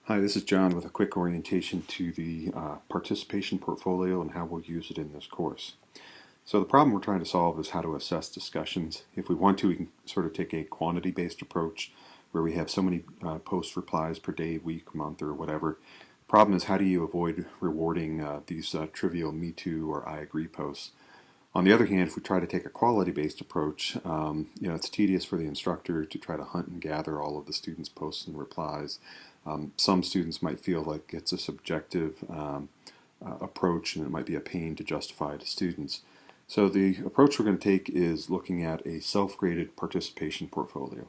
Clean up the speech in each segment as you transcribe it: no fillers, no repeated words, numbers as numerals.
Hi, this is John with a quick orientation to the participation portfolio and how we'll use it in this course. So the problem we're trying to solve is how to assess discussions. If we want to, we can sort of take a quantity-based approach where we have so many post replies per day, week, month, or whatever. Problem is, how do you avoid rewarding these trivial Me Too or I Agree posts? On the other hand, if we try to take a quality-based approach, it's tedious for the instructor to try to hunt and gather all of the students' posts and replies. Some students might feel like it's a subjective approach and it might be a pain to justify to students. So the approach we're going to take is looking at a self-graded participation portfolio.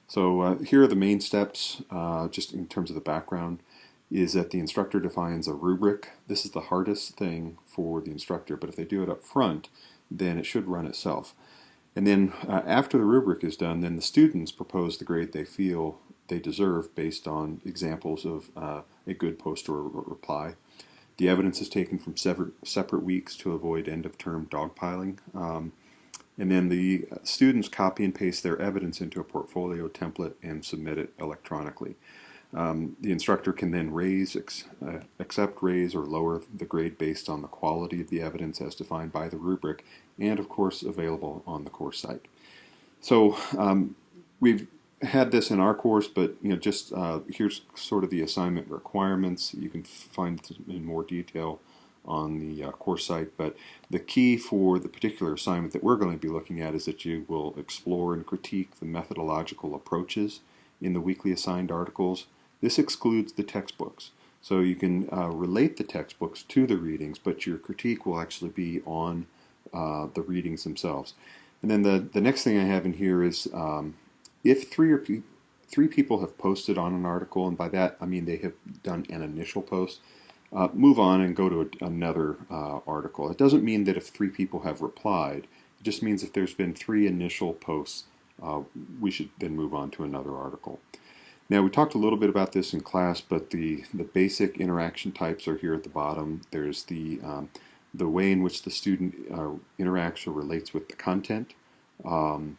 So here are the main steps, just in terms of the background, is that the instructor defines a rubric. This is the hardest thing for the instructor, but if they do it up front, then it should run itself. And then after the rubric is done, then the students propose the grade they feel they deserve based on examples of a good post or reply. The evidence is taken from separate weeks to avoid end-of-term dogpiling. And then the students copy and paste their evidence into a portfolio template and submit it electronically. The instructor can then accept, raise, or lower the grade based on the quality of the evidence as defined by the rubric, and of course available on the course site. So we've had this in our course, but here's sort of the assignment requirements. You can find it in more detail on the course site, but the key for the particular assignment that we're going to be looking at is that you will explore and critique the methodological approaches in the weekly assigned articles. This excludes the textbooks. So you can relate the textbooks to the readings, but your critique will actually be on the readings themselves. And then the next thing I have in here is if three people have posted on an article, and by that I mean they have done an initial post, move on and go to another article. It doesn't mean that if three people have replied. It just means if there's been three initial posts, we should then move on to another article. Now, we talked a little bit about this in class, but the basic interaction types are here at the bottom. There's the way in which the student interacts or relates with the content, and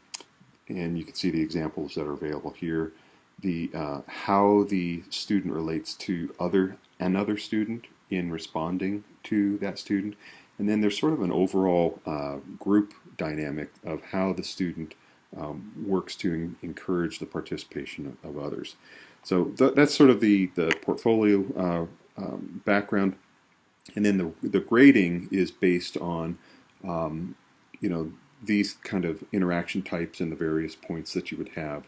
you can see the examples that are available here. The how the student relates to another student in responding to that student, and then there's sort of an overall group dynamic of how the student works to encourage the participation of others. So that's sort of the portfolio background, and then the grading is based on these kind of interaction types and the various points that you would have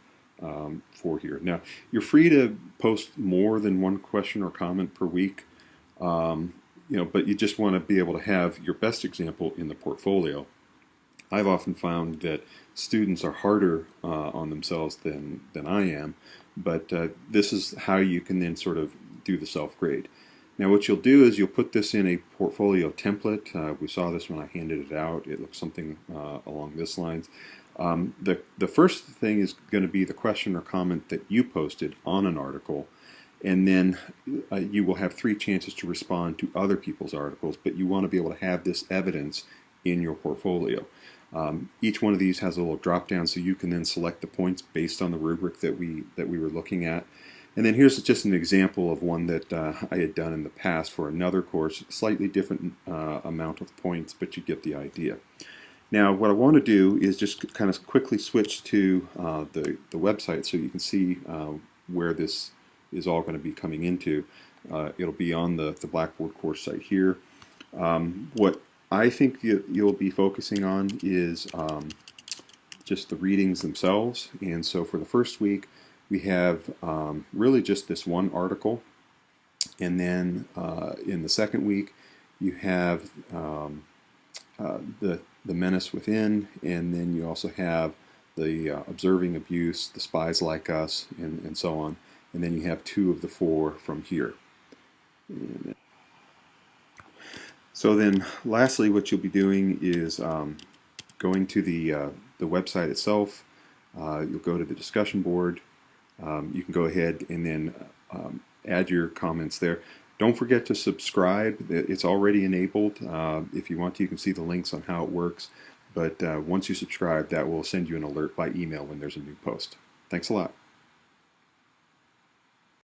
for here. Now, you're free to post more than one question or comment per week, but you just want to be able to have your best example in the portfolio. I've often found that students are harder on themselves than I am, but this is how you can then sort of do the self-grade. Now what you'll do is you'll put this in a portfolio template. We saw this when I handed it out. It looks something along this lines. The first thing is going to be the question or comment that you posted on an article, and then you will have 3 chances to respond to other people's articles, but you want to be able to have this evidence in your portfolio. Each one of these has a little drop down, so you can then select the points based on the rubric that we were looking at. And then here's just an example of one that I had done in the past for another course, slightly different amount of points, but you get the idea. Now what I want to do is just kind of quickly switch to the website so you can see where this is all going to be coming into. It'll be on the Blackboard course site here. What I think you'll be focusing on is just the readings themselves, and so for the first week we have really just this one article, and then in the second week you have the menace within, and then you also have the observing abuse, the spies like us, and so on, and then you have 2 of the 4 from here. So then lastly what you'll be doing is going to the website itself. You'll go to the discussion board. You can go ahead and then add your comments there. Don't forget to subscribe. It's already enabled. If you want to, you can see the links on how it works. But once you subscribe, that will send you an alert by email when there's a new post. Thanks a lot.